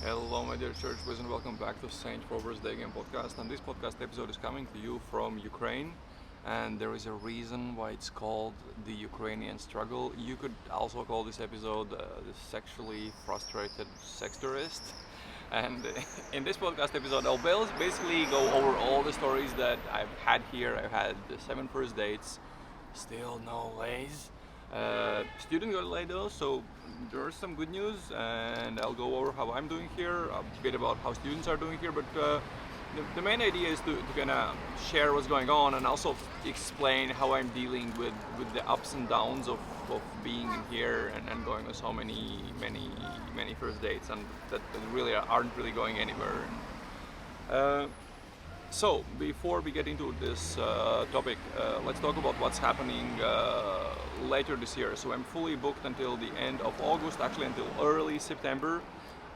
Hello, my dear church boys, and welcome back to Saint Robert's Day Game podcast. And this podcast episode is coming to you from Ukraine, and there is a reason why it's called the Ukrainian struggle. You could also call this episode the sexually frustrated sex tourist. And in this podcast episode, I'll basically go over all the stories that I've had here. I've had the 7 first dates, still no lays. Student got laid though, so there's some good news, and I'll go over how I'm doing here, a bit about how students are doing here, but the main idea is to kind of share what's going on and also explain how I'm dealing with the ups and downs of being in here and going on so many first dates and that really aren't really going anywhere. So, before we get into this topic, let's talk about what's happening later this year. So, I'm fully booked until the end of August, actually until early September.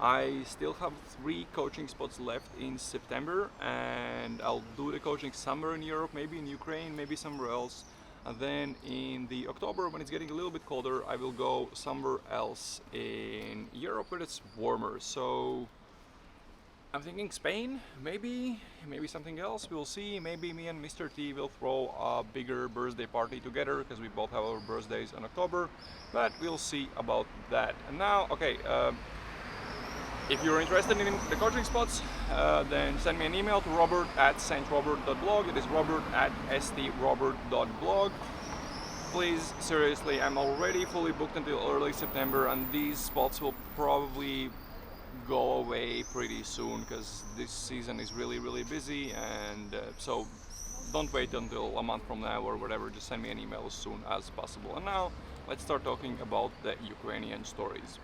I still have 3 coaching spots left in September, and I'll do the coaching somewhere in Europe, maybe in Ukraine, maybe somewhere else. And then in the October, when it's getting a little bit colder, I will go somewhere else in Europe where it's warmer. So, I'm thinking Spain, maybe something else, we'll see. Maybe me and Mr. T will throw a bigger birthday party together because we both have our birthdays in October, but we'll see about that. And now, okay, if you're interested in the coaching spots, then send me an email to robert@strobert.blog. It is robert@strobert.blog. Please, seriously, I'm already fully booked until early September, and these spots will probably go away pretty soon because this season is really busy, and so don't wait until a month from now or whatever. Just send me an email as soon as possible. And now let's start talking about the Ukrainian stories.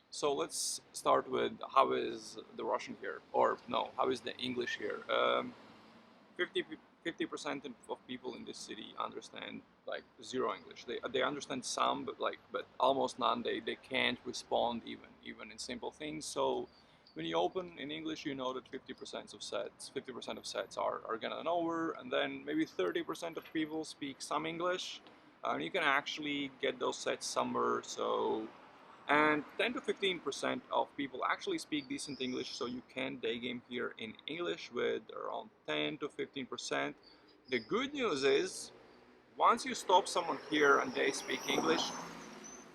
So let's start with how is the Russian here, or no, how is the English here. 50% of people in this city understand like zero English. They understand some, but almost none. They can't respond even in simple things. So when you open in English, you know that 50% of sets are gonna know over, and then maybe 30% of people speak some English, and you can actually get those sets somewhere. So. And 10 to 15% of people actually speak decent English, so you can day game here in English with around 10 to 15%. The good news is, once you stop someone here and they speak English,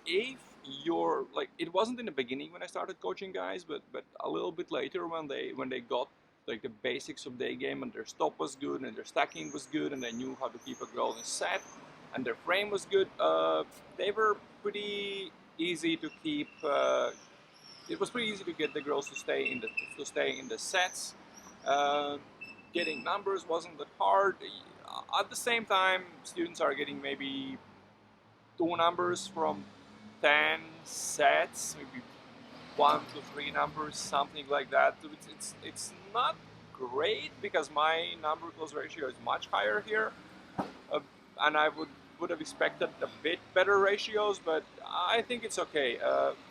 if you're like, it wasn't in the beginning when I started coaching guys, but a little bit later when they got like the basics of day game and their stop was good and their stacking was good and they knew how to keep a girl in set and their frame was good, they were pretty easy to keep. It was pretty easy to get the girls to stay in the sets. Getting numbers wasn't that hard. At the same time, students are getting maybe 2 numbers from 10 sets, maybe 1 to 3 numbers, something like that. It's not great because my number close ratio is much higher here, and I would have expected a bit better ratios, but I think it's okay.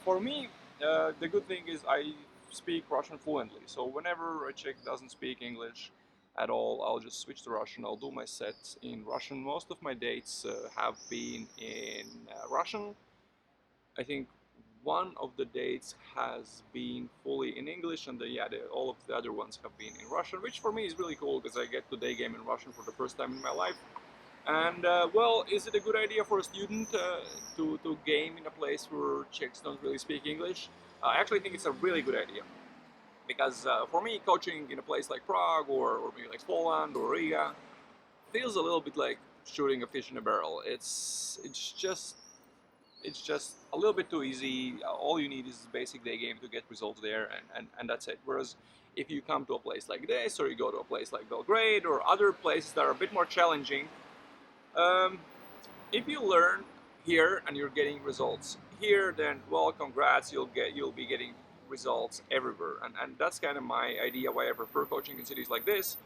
For me, the good thing is I speak Russian fluently, so whenever a chick doesn't speak English at all, I'll just switch to Russian. I'll do my sets in Russian. Most of my dates have been in Russian. I think one of the dates has been fully in English, and all of the other ones have been in Russian, which for me is really cool because I get to day game in Russian for the first time in my life. And well, is it a good idea for a student to game in a place where chicks don't really speak English? I actually think it's a really good idea because for me, coaching in a place like Prague or maybe like Poland or Riga feels a little bit like shooting a fish in a barrel. It's just a little bit too easy. All you need is basic day game to get results there, and that's it. Whereas if you come to a place like this, or you go to a place like Belgrade or other places that are a bit more challenging, if you learn here and you're getting results here, then well, congrats, you'll be getting results everywhere, and that's kind of my idea why I prefer coaching in cities like this.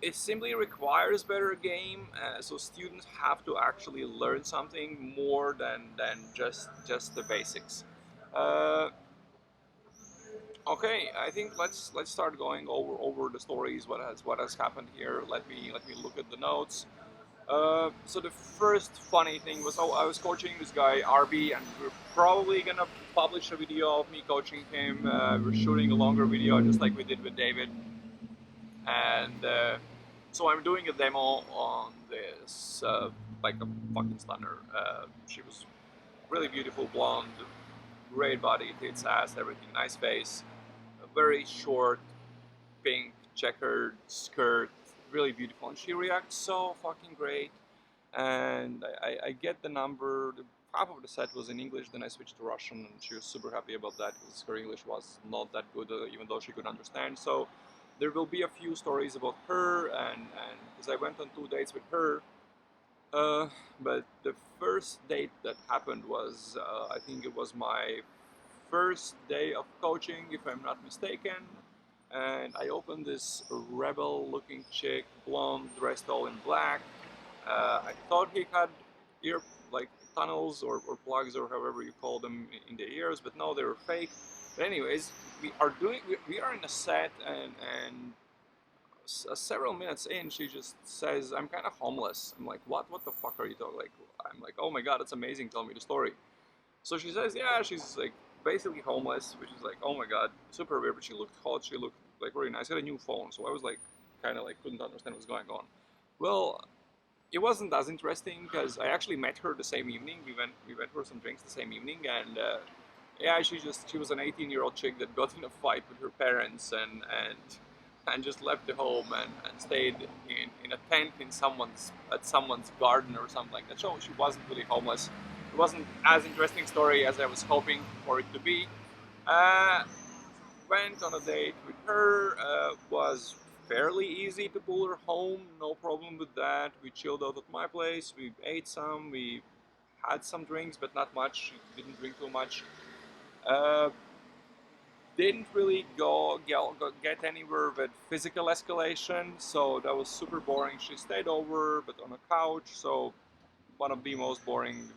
It simply requires better game, so students have to actually learn something more than just the basics. Uh, okay, I think let's start going over the stories. What has happened here? Let me look at the notes. So the first funny thing was, oh, I was coaching this guy RB, and we're probably gonna publish a video of me coaching him. We're shooting a longer video, just like we did with David, and so I'm doing a demo on this, like a fucking stunner. She was really beautiful, blonde, great body, tits, ass, everything, nice face, a very short, pink checkered skirt, really beautiful, and she reacts so fucking great. And I get the number. Half of the set was in English, then I switched to Russian, and she was super happy about that because her English was not that good, even though she could understand. So there will be a few stories about her, and because I went on 2 dates with her, uh, but the first date that happened was, I think it was my first day of coaching, if I'm not mistaken. And I opened this rebel-looking chick, blonde, dressed all in black. I thought he had ear like tunnels or plugs or however you call them in the ears, but no, they were fake. But anyways, we are in a set, and several minutes in, she just says, "I'm kind of homeless." I'm like, "What? What the fuck are you talking?" Like, I'm like, "Oh my god, that's amazing. Tell me the story." So she says, "Yeah, she's like basically homeless," which is like, "Oh my god, super weird." But she looked hot. She looked like really nice. She had a new phone, so I was like, kind of like couldn't understand what's going on. Well, it wasn't as interesting because I actually met her the same evening. We went for some drinks the same evening, and yeah, she was an 18-year-old chick that got in a fight with her parents, and just left the home, and stayed in a tent in someone's garden or something like that. So she wasn't really homeless. It wasn't as interesting story as I was hoping for it to be. Uh, Went on a date with her. Was fairly easy to pull her home, no problem with that. We chilled out at my place. We ate some. We had some drinks, but not much. She didn't drink too much. Uh, didn't really get anywhere with physical escalation, so that was super boring. She stayed over, but on a couch, so one of the most boring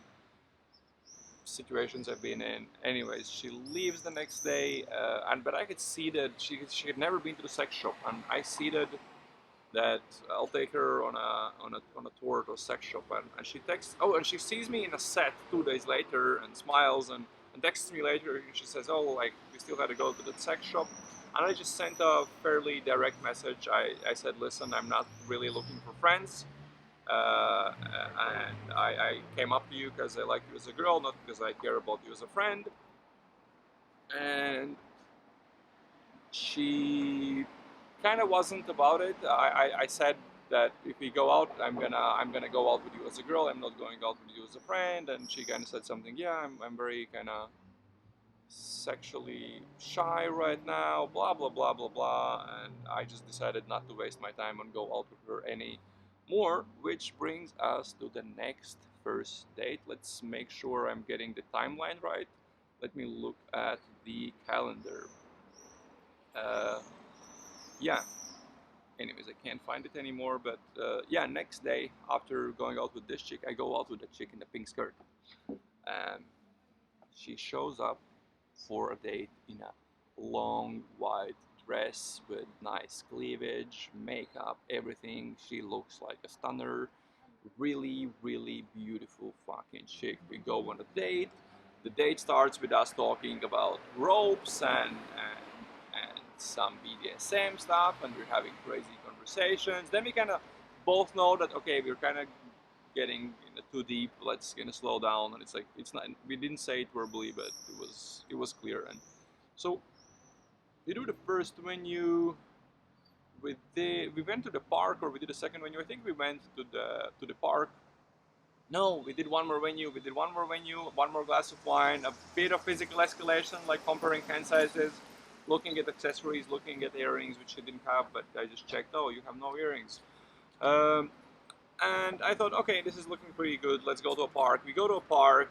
situations I've been in. Anyways, she leaves the next day, and but I could see that she had never been to the sex shop, and I see that I'll take her on a tour to a sex shop, and she texts. Oh, and she sees me in a set 2 days later and smiles and texts me later. And she says, "Oh, like we still had to go to the sex shop." And I just sent a fairly direct message. I said, "Listen, I'm not really looking for friends. And I came up to you because I like you as a girl, not because I care about you as a friend." And she kind of wasn't about it. I said that if we go out, I'm gonna go out with you as a girl. I'm not going out with you as a friend. And she kind of said something. Yeah, I'm very kind of sexually shy right now. Blah blah blah blah blah. And I just decided not to waste my time and go out with her any more. Which brings us to the next first date. Let's make sure I'm getting the timeline right. Let me look at the calendar. Uh, yeah, anyways, I can't find it anymore. But yeah, next day after going out with this chick, I go out with the chick in the pink skirt. Um, she shows up for a date in a long white dress with nice cleavage, makeup, everything. She looks like a stunner. Really, really beautiful fucking chick. We go on a date. The date starts with us talking about ropes and some BDSM stuff, and we're having crazy conversations. Then we kind of both know that okay, we're kind of getting too deep. Let's kind of slow down. And it's like it's not. We didn't say it verbally, but it was clear. And so we do the first venue. We went to the park, or we did the second venue. I think we went to the park. No, we did one more venue. We did one more venue, one more glass of wine, a bit of physical escalation, like comparing hand sizes, looking at accessories, looking at earrings, which she didn't have, but I just checked. Oh, you have no earrings. Um, and I thought, okay, this is looking pretty good. Let's go to a park. We go to a park.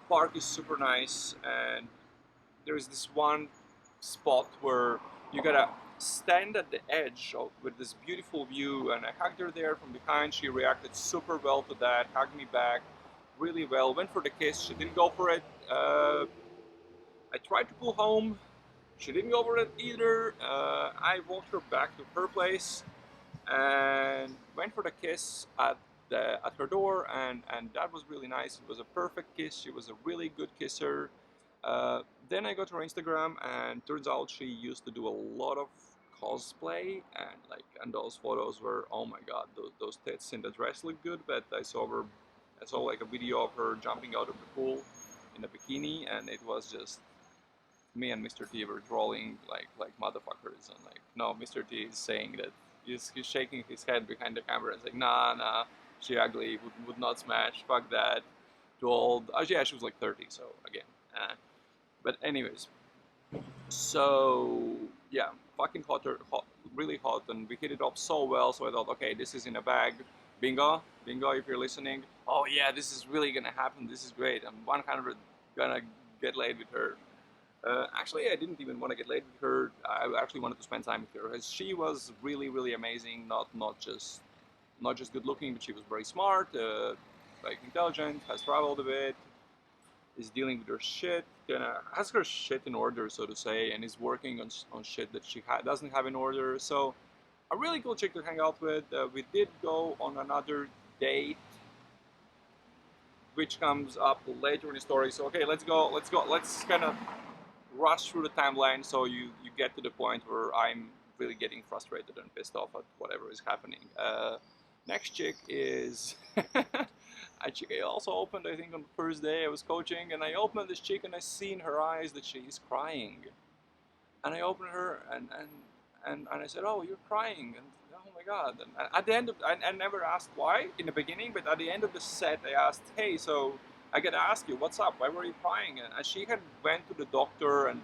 Park is super nice, and there is this one spot where you gotta stand at the edge of, with this beautiful view. And I hugged her there from behind. She reacted super well to that, hugged me back really well. Went for the kiss. She didn't go for it. I tried to pull home. She didn't go for it either. I walked her back to her place, and went for the kiss at her door, and that was really nice. It was a perfect kiss. She was a really good kisser. Then I got her Instagram, and turns out she used to do a lot of cosplay, and those photos were, oh my god, those tits in the dress looked good. But I saw like a video of her jumping out of the pool in a bikini, and it was just me and Mr. T were trolling like motherfuckers, and like, no, Mr. T is saying that he's shaking his head behind the camera and saying, nah, she ugly, would not smash, fuck that, too old. Yeah, she was like 30, so again. But anyways, so yeah, fucking hot, really hot, and we hit it off so well. So I thought, okay, this is in a bag. Bingo, bingo, if you're listening. Oh yeah, this is really gonna happen. This is great. I'm 100 gonna get laid with her. Actually, I didn't even want to get laid with her. I actually wanted to spend time with her, because she was really, really amazing. Not just good looking, but she was very smart, like intelligent, has traveled a bit, is dealing with her shit, has her shit in order, so to say, and is working on shit that she doesn't have in order. So a really cool chick to hang out with. We did go on another date, which comes up later in the story. So okay, let's go. Let's kind of rush through the timeline so you get to the point where I'm really getting frustrated and pissed off at whatever is happening. Next chick is a chick I also opened, I think, on the first day I was coaching, and I opened this chick and I see in her eyes that she's crying. And I opened her and I said, oh, you're crying, and oh my god. And at the end of, I never asked why in the beginning, but at the end of the set I asked, hey, so I gotta ask you, what's up? Why were you crying? And she had went to the doctor, and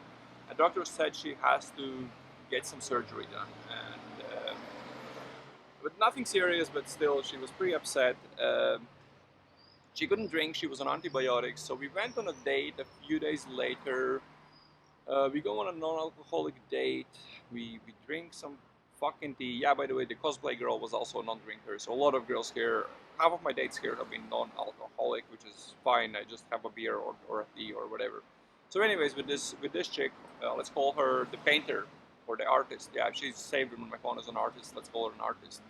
the doctor said she has to get some surgery done, and but nothing serious. But still, she was pretty upset. She couldn't drink. She was on antibiotics. So we went on a date a few days later. We go on a non-alcoholic date. We drink some fucking tea. Yeah, by the way, the cosplay girl was also a non-drinker. So a lot of girls here, half of my dates here have been non-alcoholic, which is fine. I just have a beer or a tea or whatever. So anyways, with this chick, let's call her the painter or the artist. Yeah, she's saved on my phone as an artist. Let's call her an artist.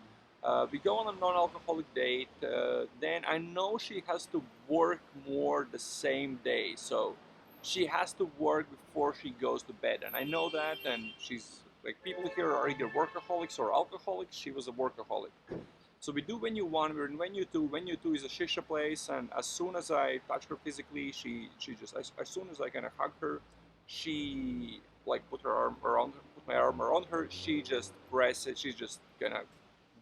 We go on a non-alcoholic date. Then I know she has to work more the same day. So she has to work before she goes to bed, and I know that. And she's like, people here are either workaholics or alcoholics. She was a workaholic. So we do Venue 1, we're in Venue 2. Venue 2 is a shisha place, and as soon as I touch her physically, she just, as soon as I kind of hug her, she like put my arm around her. She just presses. She just kind of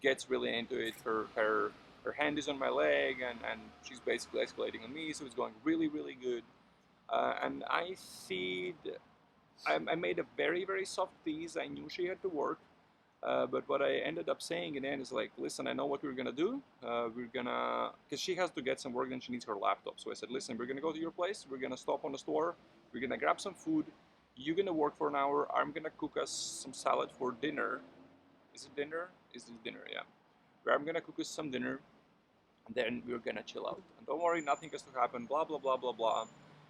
gets really into it. Her hand is on my leg, and she's basically escalating on me. So it's going really, really good. And I made a very, very soft tease. I knew she had to work. But what I ended up saying in the end is like, listen, I know what we're gonna do. Because she has to get some work, then she needs her laptop. So I said, listen, we're gonna go to your place. We're gonna stop on the store. We're gonna grab some food. You're gonna work for an hour. I'm gonna cook us some salad for dinner. Is it dinner? Is this dinner? Yeah. Where I'm gonna cook us some dinner, and then we're gonna chill out. And don't worry, nothing has to happen. Blah blah blah blah blah.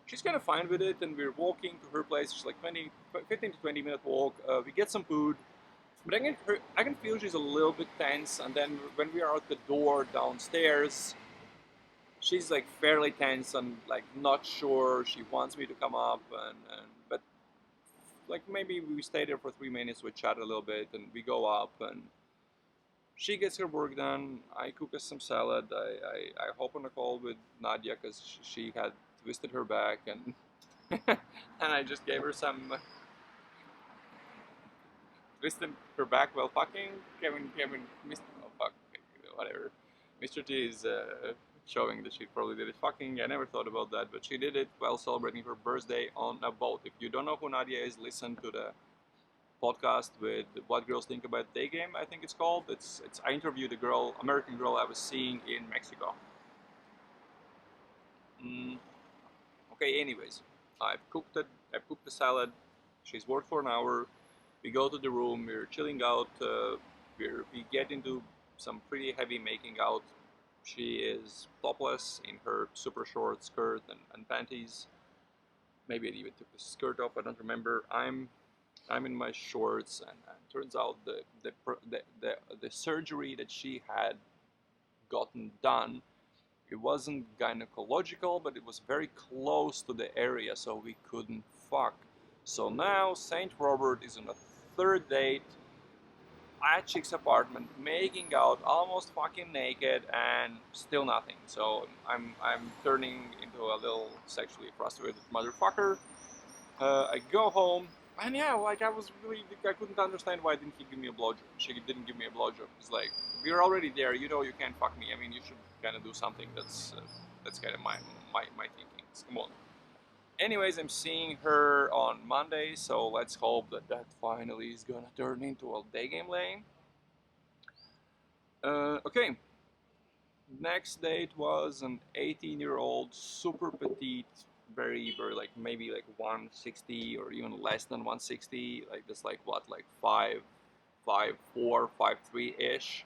She's kind of fine with it, and we're walking to her place. It's like 15 to 20 minute walk. We get some food. But I can feel she's a little bit tense, and then when we are at the door downstairs, she's like fairly tense and like not sure she wants me to come up, but like maybe we stay there for 3 minutes, we chat a little bit, and we go up, and she gets her work done. I cook us some salad. I hop on a call with Nadia because she had twisted her back, and and I just gave her some. Twisted her back while fucking. Oh fuck, whatever. Mr. T is showing that she probably did it fucking. I never thought about that, but she did it while celebrating her birthday on a boat. If you don't know who Nadia is, listen to the podcast with What Girls Think About Day Game, I think it's called. It's I interviewed a girl, American girl I was seeing in Mexico. Okay, anyways, I've cooked the salad. She's worked for an hour. We go to the room, we're chilling out, we get into some pretty heavy making out. She is topless in her super short skirt and panties. Maybe I even took the skirt off, I don't remember. I'm I'm in my shorts, and turns out the surgery that she had gotten done, it wasn't gynecological, but it was very close to the area, so we couldn't fuck. So now Saint Robert is on a third date at Chick's apartment, making out, almost fucking naked, and still nothing. So I'm turning into a little sexually frustrated motherfucker. I go home, and yeah, like I couldn't understand why didn't he give me a blowjob. She didn't give me a blowjob. It's like, we're already there. You know, you can't fuck me. I mean, you should kind of do something that's kind of my thinking. Come on. Anyways, I'm seeing her on Monday, so let's hope that that finally is gonna turn into a day game lane. Okay. Next date was an 18-year-old, super petite, very like maybe like 160 or even less than 160, like just like what, like 5'4", 5'3" ish.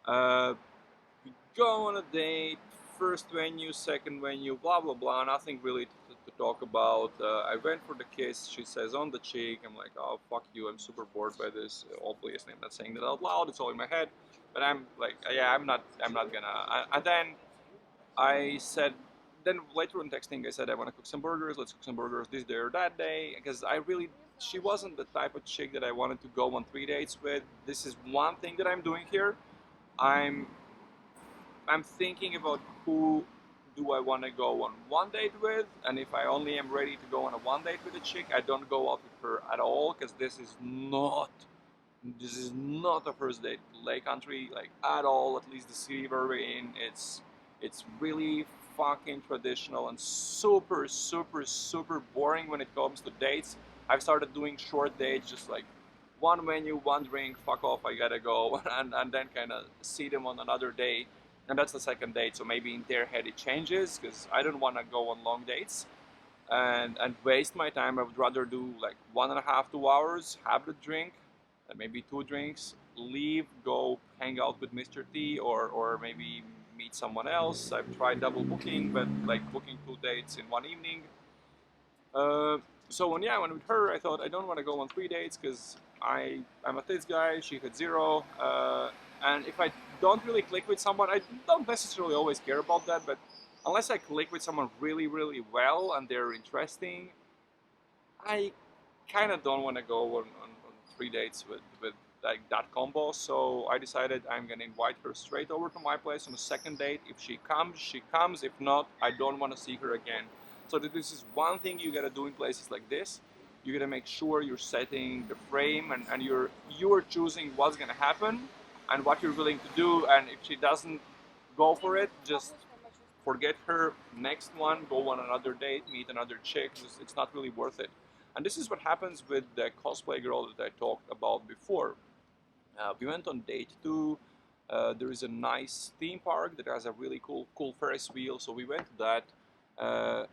We go on a date, first venue, second venue, blah blah blah, nothing really to talk about. I went for the kiss, she says on the cheek. I'm like, oh fuck you, I'm super bored by this. Obviously I'm not saying that out loud, it's all in my head, but I'm like, yeah, I'm not gonna. And then I said, then later on texting, I said I want to cook some burgers. Let's cook some burgers this day or that day, because she wasn't the type of chick that I wanted to go on 3 dates with. This is one thing that I'm doing here. I'm I'm thinking about who do I want to go on one date with, and if I only am ready to go on a one date with a chick, I don't go out with her at all, because this is not a first date lake country, like at all. At least the city where we're in, it's really fucking traditional and super super super boring when it comes to dates. I've started doing short dates, just like one menu, one drink, fuck off, I gotta go, and then kind of see them on another day, and that's the second date. So maybe in their head it changes, because I don't want to go on long dates and waste my time. I would rather do like 1.5, 2 hours, have the drink, maybe two drinks, leave, go hang out with Mr. T, or maybe meet someone else. I've tried double booking, but like booking 2 dates in one evening. Uh, so when I went with her, I thought I don't want to go on 3 dates, because I'm a tits guy. She had zero, and if I don't really click with someone, I don't necessarily always care about that, but unless I click with someone really really well and they're interesting, I kind of don't want to go on 3 dates with like that combo. So I decided I'm gonna invite her straight over to my place on the second date. If she comes, she comes. If not, I don't want to see her again. So this is one thing you gotta do in places like this. You gotta make sure you're setting the frame, and you're choosing what's gonna happen and what you're willing to do. And if she doesn't go for it, just forget her. Next one, go on another date, meet another chick. It's not really worth it. And this is what happens with the cosplay girl that I talked about before. We went on date 2. There is a nice theme park that has a really cool Ferris wheel, so we went to that. Uh,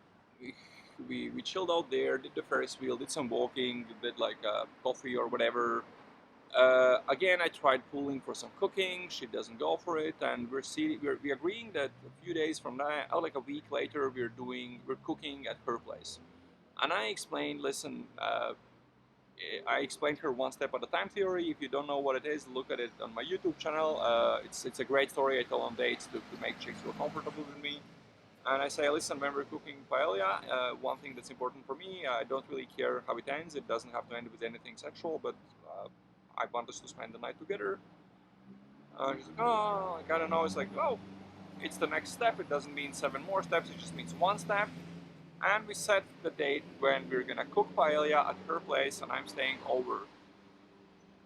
we chilled out there, did the Ferris wheel, did some walking, did like coffee or whatever. Again, I tried pulling for some cooking. She doesn't go for it, and we're agreeing that a few days from now, like a week later, we're cooking at her place. And I explained, listen, I explained her one step at a time theory. If you don't know what it is, look at it on my YouTube channel. It's a great story I tell on dates to make chicks feel comfortable with me. And I say, listen, when we're cooking paella, one thing that's important for me, I don't really care how it ends. It doesn't have to end with anything sexual, but I want us to spend the night together. She's like, oh, like, I don't know. It's like, oh, it's the next step. It doesn't mean 7 more steps. It just means one step. And we set the date when we're gonna cook paella at her place, and I'm staying over.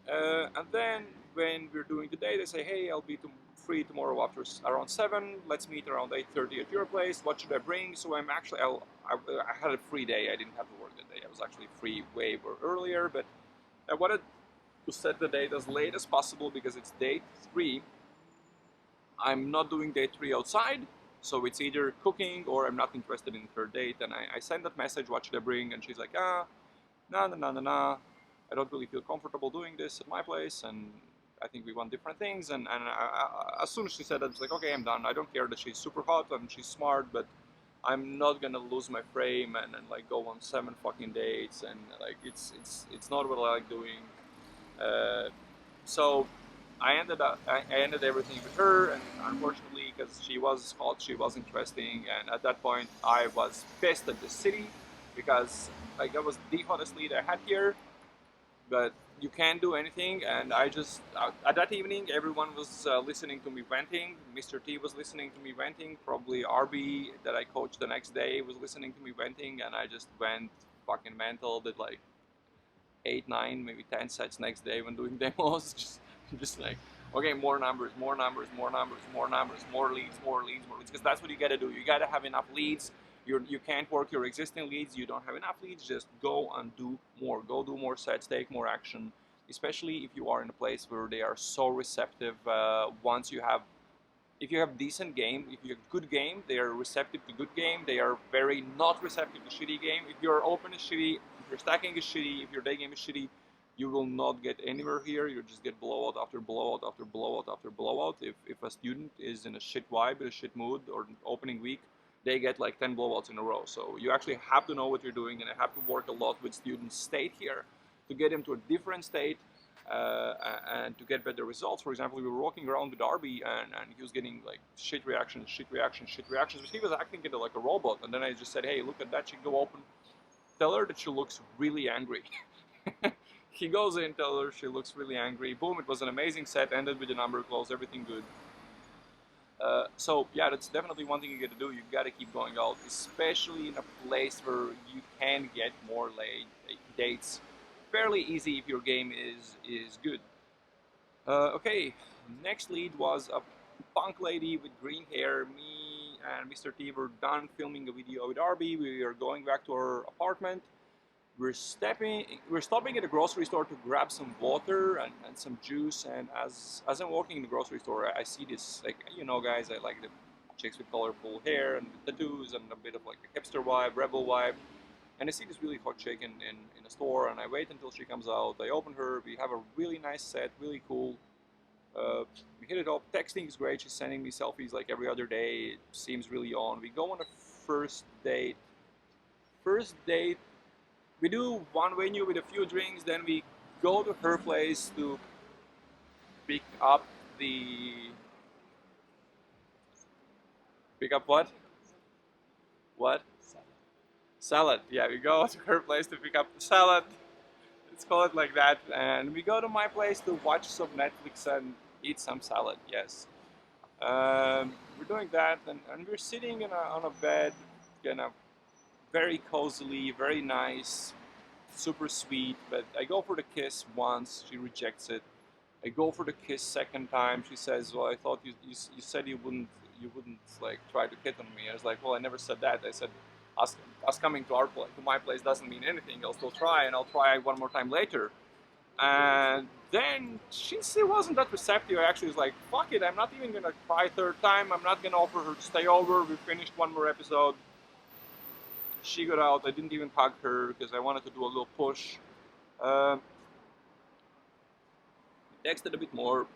And then when we're doing the date, I say, hey, I'll be free tomorrow after around 7. Let's meet around 8:30 at your place. What should I bring? So I'm actually, I had a free day. I didn't have to work that day. I was actually free way earlier, but I wanted to set the date as late as possible, because it's date 3. I'm not doing date 3 outside, so it's either cooking or I'm not interested in her date. And I send that message, what should I bring? And she's like, nah. I don't really feel comfortable doing this at my place, and I think we want different things. And as soon as she said that, I was like, okay, I'm done. I don't care that she's super hot and she's smart, but I'm not gonna lose my frame and like go on 7 fucking dates, and like it's not what I like doing. Uh, so I ended everything with her, and unfortunately, because she was hot, she was interesting, and at that point I was pissed at the city because like that was the hottest lead I had here, but you can't do anything. And I just at that evening everyone was listening to me venting. Mr. T was listening to me venting. Probably RB that I coached the next day was listening to me venting, and I just went fucking mental. Did like 8, 9, maybe 10 sets next day when doing demos. Just like, okay, more numbers, more numbers, more numbers, more numbers, more leads, more leads, more leads. Because that's what you got to do. You got to have enough leads. You can't work your existing leads. You don't have enough leads. Just go and do more. Go do more sets. Take more action. Especially if you are in a place where they are so receptive. Once you have if you have decent game, if you have good game, they are receptive to good game. They are very not receptive to shitty game. If your open is shitty, if your stacking is shitty, if your day game is shitty, you will not get anywhere here. You just get blowout after blowout after blowout after blowout. If a student is in a shit vibe, in a shit mood, or opening week, they get like 10 blowouts in a row. So you actually have to know what you're doing, and I have to work a lot with students' state here to get them to a different state and to get better results. For example, we were walking around with Darby, and he was getting like shit reactions, shit reactions, shit reactions, but he was acting like a robot. And then I just said, hey, look at that, she go open, tell her that she looks really angry. He goes in, tell her she looks really angry. Boom, it was an amazing set, ended with the number close, everything good. So yeah, that's definitely one thing you got to do. You got to keep going out, especially in a place where you can get more late dates fairly easy if your game is good. Okay, next lead was a punk lady with green hair. Me and Mr. T were done filming a video with RB. We are going back to our apartment. We're stopping at a grocery store to grab some water and some juice. And as I'm walking in the grocery store, I see this, like, you know, guys, I like the chicks with colorful hair and tattoos and a bit of like a hipster vibe, rebel vibe. And I see this really hot chick in a store, and I wait until she comes out. I open her. We have a really nice set, really cool. We hit it up. Texting is great. She's sending me selfies like every other day. It seems really on. We go on a first date. First date, we do one venue with a few drinks. Then we go to her place to pick up the pick up what? What? Salad. Yeah, we go to her place to pick up the salad. Let's call it like that. And we go to my place to watch some Netflix and eat some salad. Yes. We're doing that, and we're sitting on a bed, kind of very cozily, very nice, super sweet. But I go for the kiss once, she rejects it. I go for the kiss second time. She says, "Well, I thought you said you wouldn't like try to hit on me." I was like, "Well, I never said that. I said us coming to to my place doesn't mean anything. I'll still try, and I'll try one more time later." And then she still wasn't that receptive. I actually was like, "Fuck it, I'm not even gonna try third time. I'm not gonna offer her to stay over." We finished one more episode. She got out. I didn't even hug her because I wanted to do a little push. Uh, we texted a bit more.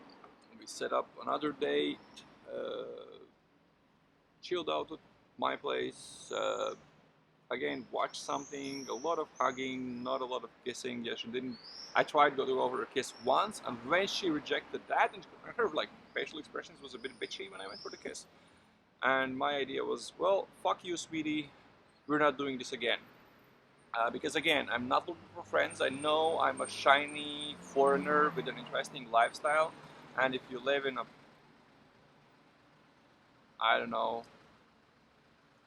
We set up another date. Uh, Chilled out at my place. Again, watch something, a lot of hugging, not a lot of kissing. Yeah, she didn't. I tried to go over her kiss once, and when she rejected that, and her like facial expressions was a bit bitchy when I went for the kiss. And my idea was, well, fuck you, sweetie, we're not doing this again. Because again, I'm not looking for friends. I know I'm a shiny foreigner with an interesting lifestyle, and if you live in a, I don't know,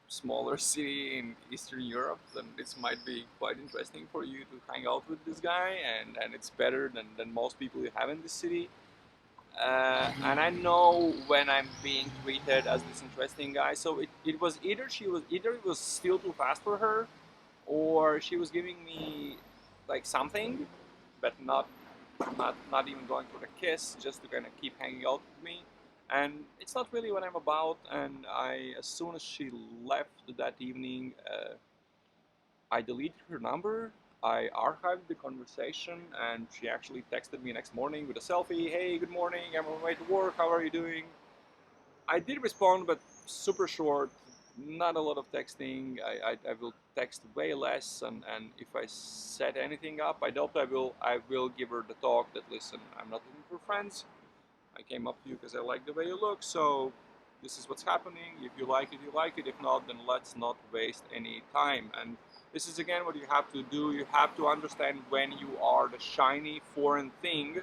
smaller city in Eastern Europe, then this might be quite interesting for you to hang out with this guy, and it's better than most people you have in this city. And I know when I'm being treated as this interesting guy, so it was either it was still too fast for her, or she was giving me like something, but not even going for the kiss, just to kind of keep hanging out with me. And it's not really what I'm about. And as soon as she left that evening, I deleted her number. I archived the conversation, and she actually texted me next morning with a selfie. "Hey, good morning. I'm on my way to work. How are you doing?" I did respond, but super short. not a lot of texting. I will text way less, and if I set anything up, I will give her the talk that, listen, I'm not looking for friends. I came up to you because I like the way you look, so this is what's happening. If you like it, you like it. If not, then let's not waste any time. And this is again what you have to do. You have to understand when you are the shiny foreign thing,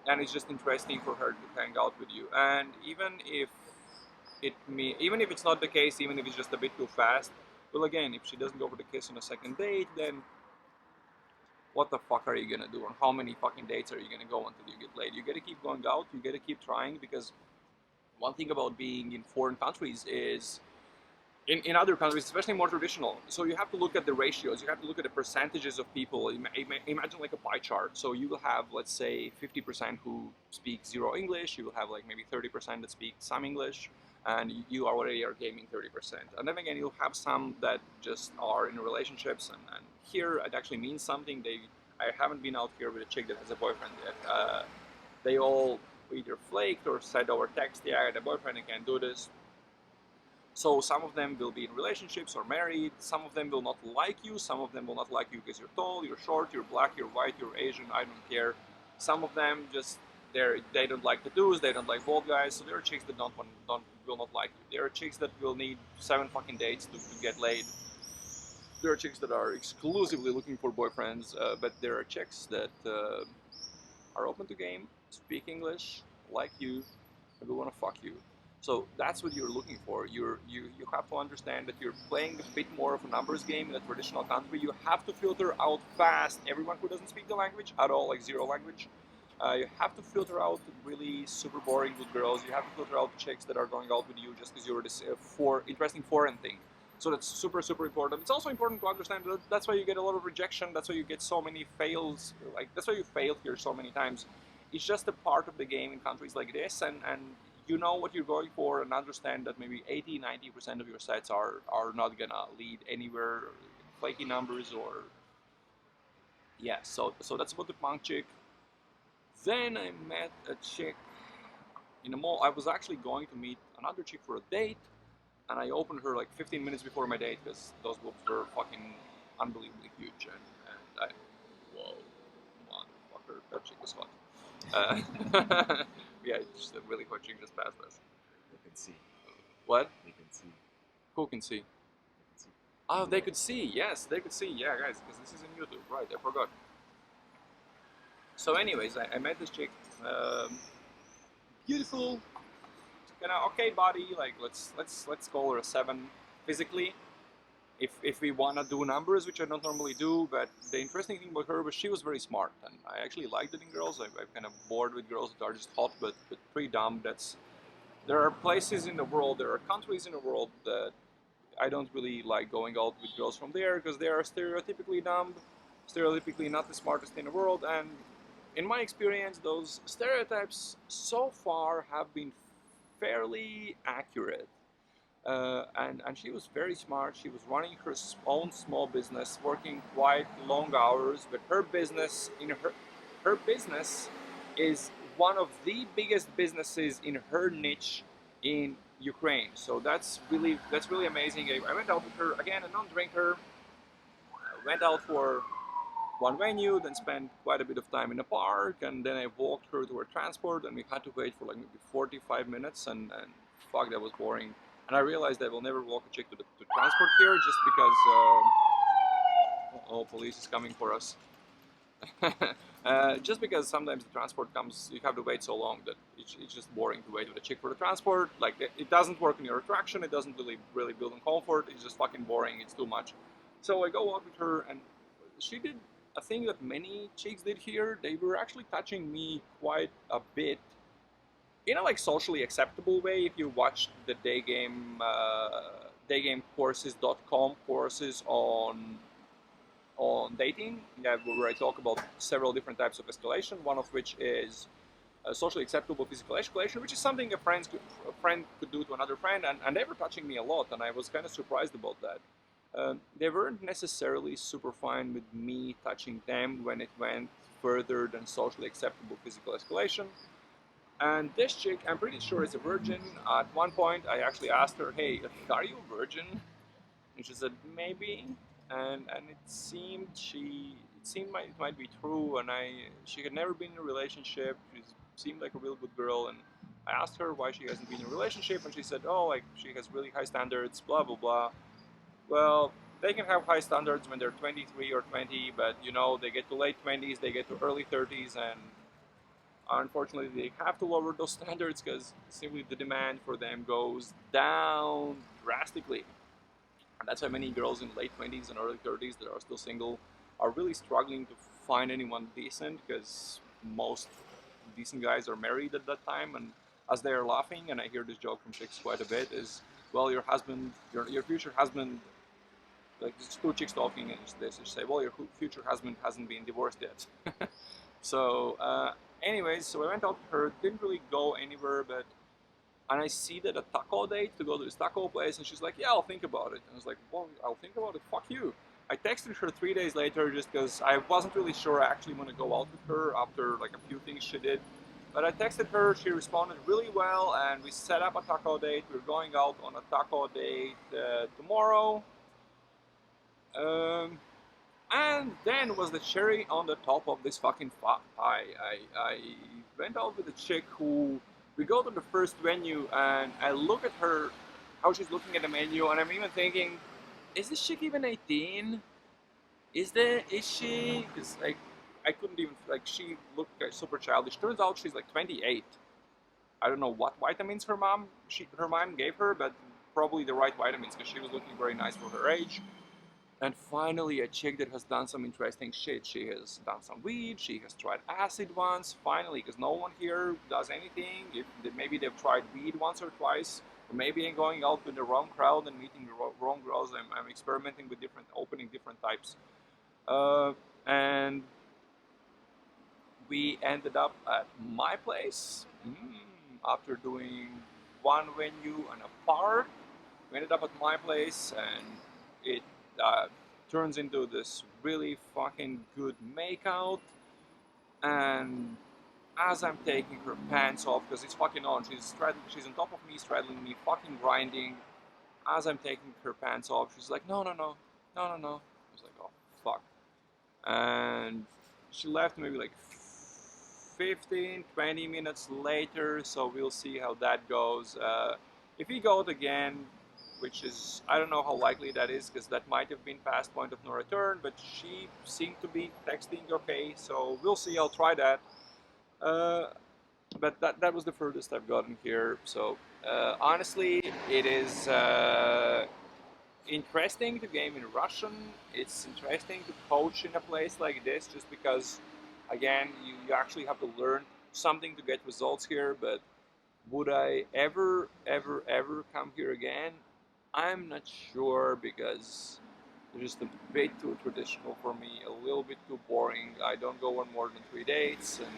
and it's just interesting for her to hang out with you. And even if it's not the case, even if it's just a bit too fast, well, again, if she doesn't go for the kiss on a second date, then what the fuck are you gonna do? And how many fucking dates are you gonna go until you get laid? You gotta keep going out. You gotta keep trying, because one thing about being in foreign countries is in other countries, especially more traditional. So you have to look at the ratios. You have to look at the percentages of people. Imagine like a pie chart. So you will have, let's say, 50% who speak zero English. You will have like maybe 30% that speak some English, and you already are gaming 30%. And then again, you'll have some that just are in relationships. And here it actually means something. I haven't been out here with a chick that has a boyfriend yet. They all either flaked or said over text, yeah, I had a boyfriend, I can't do this. So some of them will be in relationships or married. Some of them will not like you. Some of them will not like you because you're tall, you're short, you're black, you're white, you're Asian. I don't care. Some of them just they don't like tattoos. They don't like bald guys. So there are chicks that will not like you. There are chicks that will need 7 fucking dates to get laid. There are chicks that are exclusively looking for boyfriends. But there are chicks that are open to game, speak English, like you, and will want to fuck you. So that's what you're looking for. You have to understand that you're playing a bit more of a numbers game in a traditional country. You have to filter out fast everyone who doesn't speak the language at all, like zero language. You have to filter out really super boring good girls. You have to filter out chicks that are going out with you just because you're this interesting foreign thing. So that's super, super important. It's also important to understand that that's why you get a lot of rejection. That's why you get so many fails. Like, that's why you failed here so many times. It's just a part of the game in countries like this, and you know what you're going for, and understand that maybe 80-90% of your sets are not gonna lead anywhere, flaky numbers, or yeah. So that's about the punk chick. Then I met a chick in a mall. I was actually going to meet another chick for a date, and I opened her like 15 minutes before my date because those boobs were fucking unbelievably huge, and I, whoa, motherfucker, that chick was hot. Yeah, just a really hot chick just passed us. They can see. What? They can see. Who can see? They can see. Oh, they could see. Yes, they could see. Yeah, guys, because this is in YouTube. Right, I forgot. So, anyways, I met this chick. Beautiful, kind of okay body. Like let's call her a 7 physically. If we wanna do numbers, which I don't normally do, but the interesting thing about her was she was very smart, and I actually liked it in girls. I'm kind of bored with girls that are just hot but pretty dumb. There are places in the world, there are countries in the world that I don't really like going out with girls from there because they are stereotypically dumb, stereotypically not the smartest in the world, and in my experience, those stereotypes so far have been fairly accurate. And she was very smart. She was running her own small business, working quite long hours. But her business is one of the biggest businesses in her niche in Ukraine. So that's really amazing. I went out with her again, a non-drinker. I went out for one venue, then spent quite a bit of time in the park, and then I walked her to her transport, and we had to wait for like maybe 45 minutes, and fuck, that was boring. And I realized I will never walk a chick to transport here just because, oh, police is coming for us. Just because sometimes the transport comes, you have to wait so long that it's just boring to wait with a chick for the transport. Like, it doesn't work in your attraction, it doesn't really build on comfort, it's just fucking boring, it's too much. So I go out with her, and she did a thing that many chicks did here. They were actually touching me quite a bit in a like socially acceptable way. If you watch the daygamecourses.com courses on dating, yeah, where I talk about several different types of escalation, one of which is socially acceptable physical escalation, which is something a friend could do to another friend, and they were touching me a lot, and I was kind of surprised about that. They weren't necessarily super fine with me touching them when it went further than socially acceptable physical escalation. And this chick, I'm pretty sure is a virgin. At one point, I actually asked her, "Hey, are you a virgin?" And she said, "Maybe." And it seemed like it might be true. And she had never been in a relationship. She seemed like a real good girl. And I asked her why she hasn't been in a relationship, and she said, "Oh, like she has really high standards, blah blah blah." Well, they can have high standards when they're 23 or 20, but they get to late 20s, they get to early 30s, and unfortunately they have to lower those standards because simply the demand for them goes down drastically. And that's why many girls in late 20s and early 30s that are still single are really struggling to find anyone decent, because most decent guys are married at that time. And as they are laughing, and I hear this joke from chicks quite a bit, is, well, your husband, your future husband, like there's two chicks talking, and they just say, well, your future husband hasn't been divorced yet. So anyways, so I went out with her, didn't really go anywhere, but and I see that a taco date to go to this taco place, and she's like, yeah, I'll think about it. And I was like, well, I'll think about it, fuck you. I texted her 3 days later just because I wasn't really sure I actually want to go out with her after like a few things she did. But I texted her, she responded really well, and we set up a taco date. We're going out on a taco date tomorrow. Um, and then was the cherry on the top of this fucking pie. I went out with a chick who we go to the first venue, and I look at her, how she's looking at the menu, and I'm even thinking, is this chick even 18? Is she? Because like I couldn't even like she looked super childish. Turns out she's like 28. I don't know what vitamins her mom gave her, but probably the right vitamins because she was looking very nice for her age. And finally, a chick that has done some interesting shit. She has done some weed. She has tried acid once. Finally, because no one here does anything. If maybe they've tried weed once or twice, or maybe I'm going out with the wrong crowd and meeting the wrong girls. I'm experimenting with opening different types. And we ended up at my place after doing one venue and a park. We ended up at my place, and it uh, turns into this really fucking good makeout. And as I'm taking her pants off, because it's fucking on, she's on top of me, straddling me, fucking grinding. As I'm taking her pants off, she's like, no, no, no, no, no, no. I was like, oh, fuck. And she left maybe like 15, 20 minutes later, so we'll see how that goes. If we go out again, which is, I don't know how likely that is, because that might have been past point of no return, but she seemed to be texting okay, so we'll see, I'll try that. Uh, but that was the furthest I've gotten here, so honestly, it is interesting to game in Russian. It's interesting to coach in a place like this, just because, again, you actually have to learn something to get results here. But would I ever come here again? I'm not sure, because it's just a bit too traditional for me, a little bit too boring. I don't go on more than 3 dates, and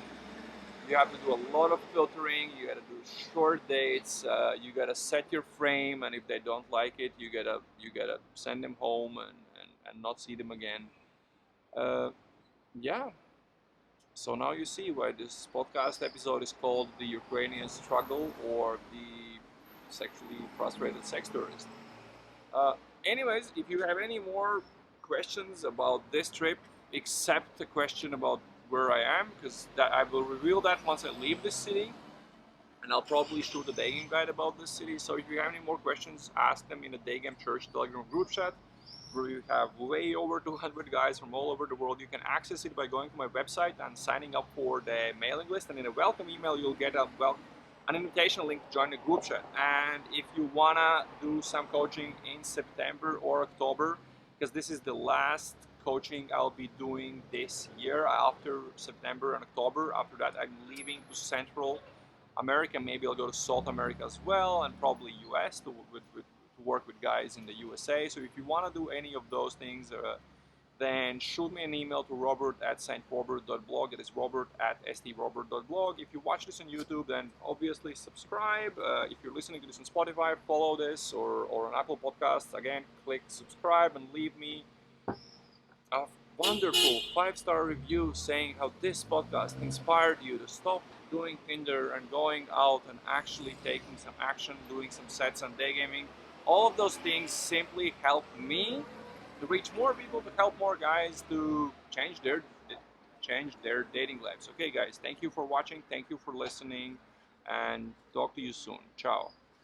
you have to do a lot of filtering. You got to do short dates. You got to set your frame, and if they don't like it, you gotta send them home and not see them again. Uh, yeah. So now you see why this podcast episode is called "The Ukrainian Struggle" or "The Sexually Frustrated Sex Tourist." Uh, Anyways, if you have any more questions about this trip, except the question about where I am, because I will reveal that once I leave this city, and I'll probably shoot a daygame guide about this city. So if you have any more questions, ask them in the Daygame Church Telegram group chat, where we have way over 200 guys from all over the world. You can access it by going to my website and signing up for the mailing list, and in a welcome email you'll get an invitation link to join the group chat. And if you wanna do some coaching in September or October, because this is the last coaching I'll be doing this year, after September and October. After that, I'm leaving to Central America. Maybe I'll go to South America as well, and probably US to work with guys in the USA. So if you want to do any of those things, then shoot me an email to robert@strobert.blog. It is robert@strobert.blog. If you watch this on YouTube, then obviously subscribe. If you're listening to this on Spotify, follow this, or on Apple Podcasts, again, click subscribe and leave me a wonderful 5-star review saying how this podcast inspired you to stop doing Tinder and going out and actually taking some action, doing some sets on day gaming. All of those things simply help me to reach more people, to help more guys to change their dating lives. Okay, guys, thank you for watching. Thank you for listening, and talk to you soon. Ciao.